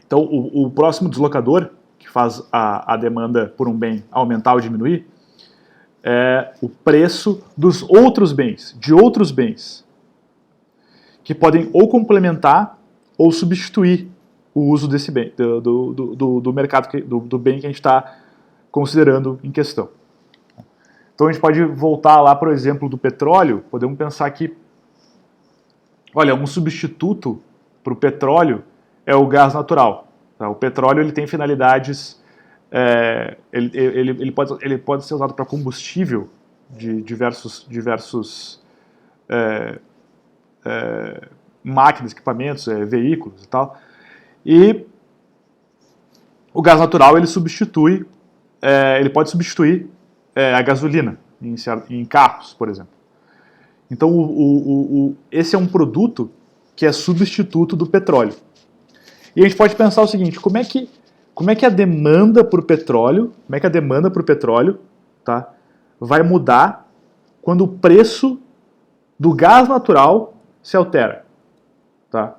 Então, o próximo deslocador, que faz a demanda por um bem aumentar ou diminuir, é o preço dos outros bens, de outros bens, que podem ou complementar ou substituir o uso desse bem, do mercado, do bem que a gente está considerando em questão. Então a gente pode voltar lá, por exemplo, do petróleo. Podemos pensar que, olha, um substituto para o petróleo é o gás natural. Tá? O petróleo ele tem finalidades, ele pode ser usado para combustível de diversos máquinas, equipamentos, veículos e tal. E o gás natural ele pode substituir a gasolina em carros, por exemplo. Então esse é um produto que é substituto do petróleo. E a gente pode pensar o seguinte: como é que a demanda por petróleo, tá, vai mudar quando o preço do gás natural se altera, tá?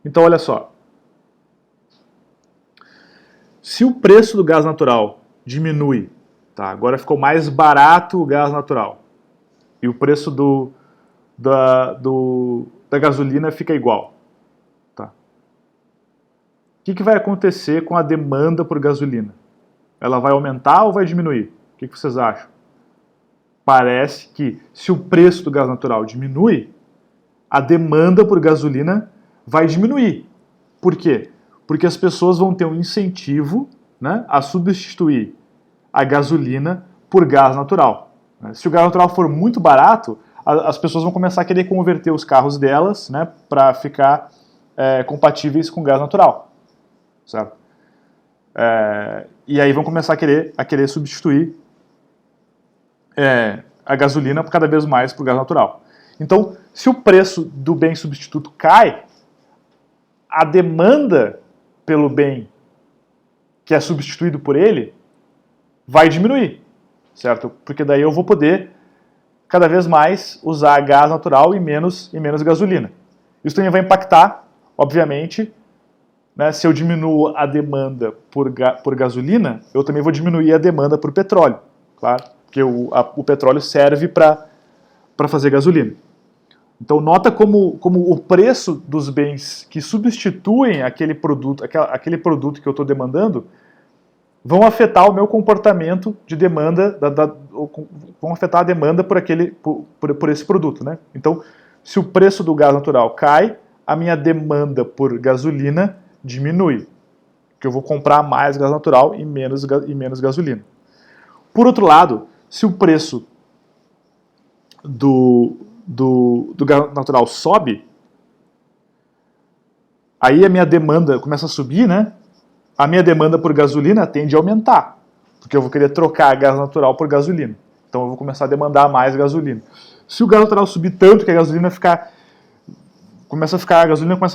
Então olha só. Se o preço do gás natural diminui, tá, agora ficou mais barato o gás natural, e o preço da gasolina fica igual, tá? O que vai acontecer com a demanda por gasolina? Ela vai aumentar ou vai diminuir? O que vocês acham? Parece que se o preço do gás natural diminui, a demanda por gasolina vai diminuir. Por quê? Porque as pessoas vão ter um incentivo, né, a substituir a gasolina por gás natural. Se o gás natural for muito barato, as pessoas vão começar a querer converter os carros delas, né, para ficar compatíveis com gás natural. Certo? E aí vão começar a querer substituir a gasolina cada vez mais por gás natural. Então, se o preço do bem substituto cai, a demanda pelo bem que é substituído por ele vai diminuir, certo? Porque daí eu vou poder cada vez mais usar gás natural e menos gasolina. Isso também vai impactar, obviamente, né, se eu diminuo a demanda por gasolina, eu também vou diminuir a demanda por petróleo, claro, porque o petróleo serve para fazer gasolina. Então nota como o preço dos bens que substituem aquele produto que eu estou demandando vão afetar o meu comportamento de demanda, vão afetar a demanda por esse produto, né? Então, se o preço do gás natural cai, a minha demanda por gasolina diminui, porque eu vou comprar mais gás natural e menos gasolina. Por outro lado, se o preço do gás natural sobe, aí a minha demanda começa a subir, né? A minha demanda por gasolina tende a aumentar, porque eu vou querer trocar gás natural por gasolina. Então eu vou começar a demandar mais gasolina. Se o gás natural subir tanto que a gasolina começa a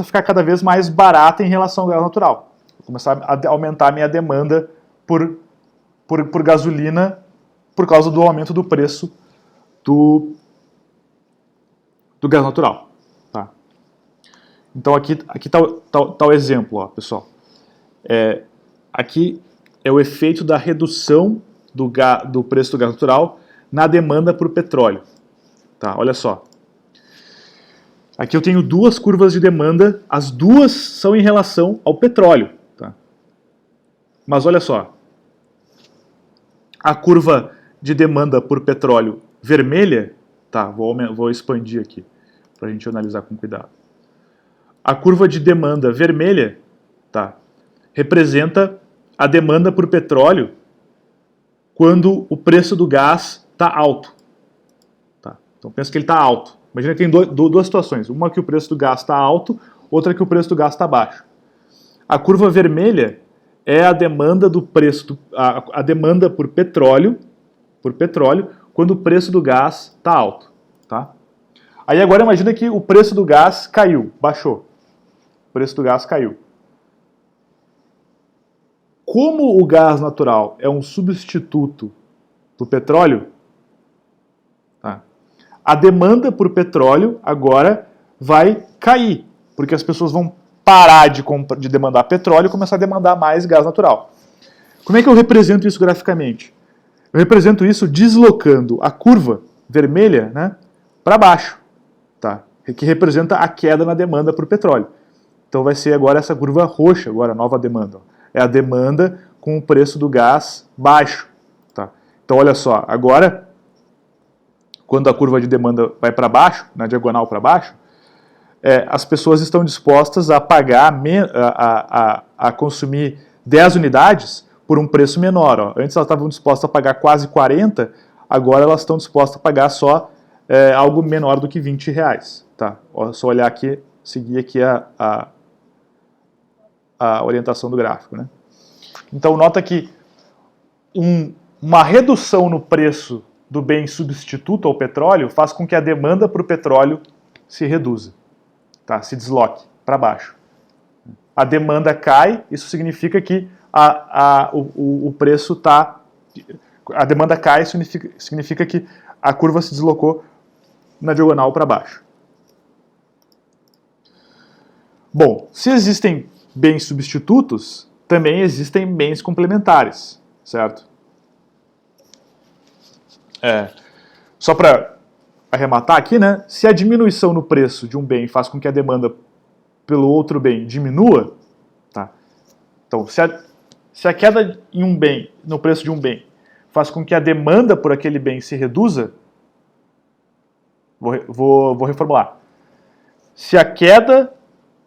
ficar cada vez mais barata em relação ao gás natural. Vou começar a aumentar a minha demanda por gasolina por causa do aumento do preço do gás natural. Tá? Então aqui tá o exemplo, ó, pessoal. Aqui é o efeito da redução do preço do gás natural na demanda por petróleo. Tá? Olha só. Aqui eu tenho duas curvas de demanda, as duas são em relação ao petróleo. Tá? Mas olha só. A curva de demanda por petróleo vermelha, tá? Vou expandir aqui para a gente analisar com cuidado. A curva de demanda vermelha, tá, representa a demanda por petróleo quando o preço do gás está alto. Tá? Então pensa que ele está alto. Imagina que tem duas situações. Uma que o preço do gás está alto, outra que o preço do gás está baixo. A curva vermelha é a demanda do preço, a demanda por petróleo quando o preço do gás está alto. Tá? Aí agora imagina que o preço do gás caiu, baixou. O preço do gás caiu. Como o gás natural é um substituto do petróleo, tá, a demanda por petróleo agora vai cair, porque as pessoas vão parar de demandar petróleo e começar a demandar mais gás natural. Como é que eu represento isso graficamente? Eu represento isso deslocando a curva vermelha, né, para baixo, tá? Que representa a queda na demanda por petróleo. Então vai ser agora essa curva roxa, agora a nova demanda. É a demanda com o preço do gás baixo. Tá? Então olha só, agora, quando a curva de demanda vai para baixo, na diagonal para baixo, as pessoas estão dispostas a pagar, a consumir 10 unidades por um preço menor. Ó. Antes elas estavam dispostas a pagar quase 40, agora elas estão dispostas a pagar só algo menor do que 20 reais. Tá? Ó, só olhar aqui, seguir aqui a orientação do gráfico. Né? Então nota que uma redução no preço do bem substituto ao petróleo faz com que a demanda por petróleo se reduza, tá? Se desloque para baixo. A demanda cai, isso significa que o preço está... A demanda cai, significa que a curva se deslocou na diagonal para baixo. Bom, se existem bens substitutos, também existem bens complementares, certo? Só para arrematar aqui, né? Se a diminuição no preço de um bem faz com que a demanda pelo outro bem diminua, tá? Então, se a queda em um bem, no preço de um bem, faz com que a demanda por aquele bem se reduza, vou reformular. Se a queda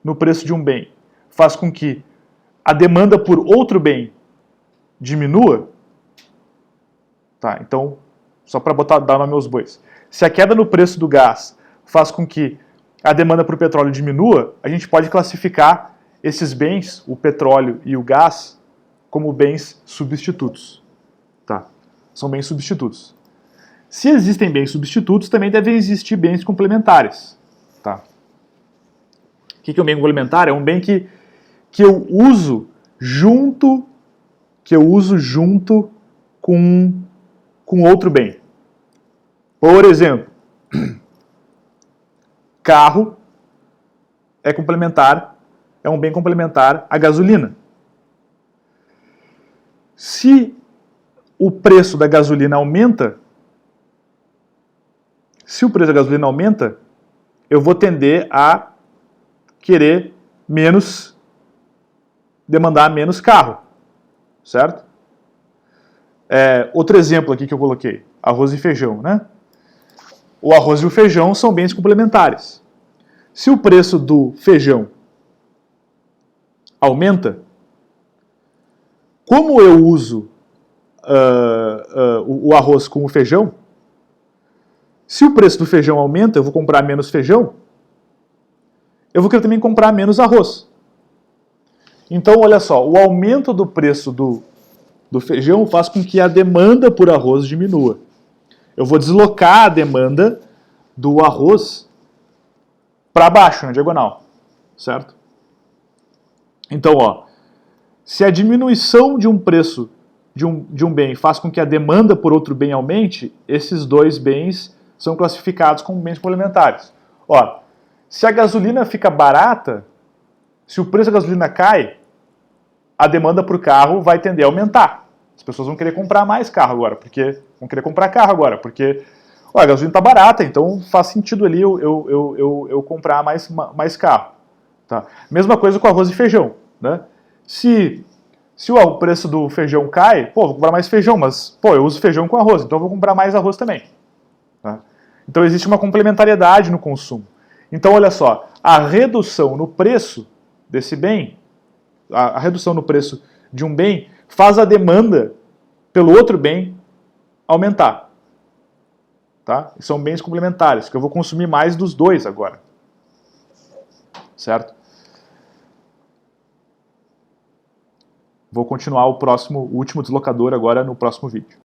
no preço de um bem faz com que a demanda por outro bem diminua, tá? Então, só para dar nome aos bois. Se a queda no preço do gás faz com que a demanda por petróleo diminua, a gente pode classificar esses bens, o petróleo e o gás, como bens substitutos. Tá? São bens substitutos. Se existem bens substitutos, também devem existir bens complementares. Tá? O que é um bem complementar? É um bem que eu uso junto com outro bem. Por exemplo, carro é complementar, é um bem complementar à gasolina. Se o preço da gasolina aumenta, eu vou tender a querer demandar menos carro, certo? Outro exemplo aqui que eu coloquei, arroz e feijão, né? O arroz e o feijão são bens complementares. Se o preço do feijão aumenta, como eu uso o arroz com o feijão, se o preço do feijão aumenta, eu vou comprar menos feijão, eu vou querer também comprar menos arroz. Então, olha só, o aumento do preço do feijão faz com que a demanda por arroz diminua. Eu vou deslocar a demanda do arroz para baixo, na diagonal, certo? Então, ó, se a diminuição de um preço de um bem faz com que a demanda por outro bem aumente, esses dois bens são classificados como bens complementares. Ó, se a gasolina fica barata, se o preço da gasolina cai, a demanda por carro vai tender a aumentar. As pessoas vão querer comprar mais carro agora, porque a gasolina está barata, então faz sentido ali eu comprar mais carro. Tá? Mesma coisa com arroz e feijão. Né? Se o preço do feijão cai, vou comprar mais feijão, mas eu uso feijão com arroz, então eu vou comprar mais arroz também. Tá? Então existe uma complementariedade no consumo. Então olha só, a redução no preço desse bem, a redução no preço de um bem faz a demanda pelo outro bem aumentar. Tá? São bens complementares, que eu vou consumir mais dos dois agora. Certo? Vou continuar o último deslocador agora no próximo vídeo.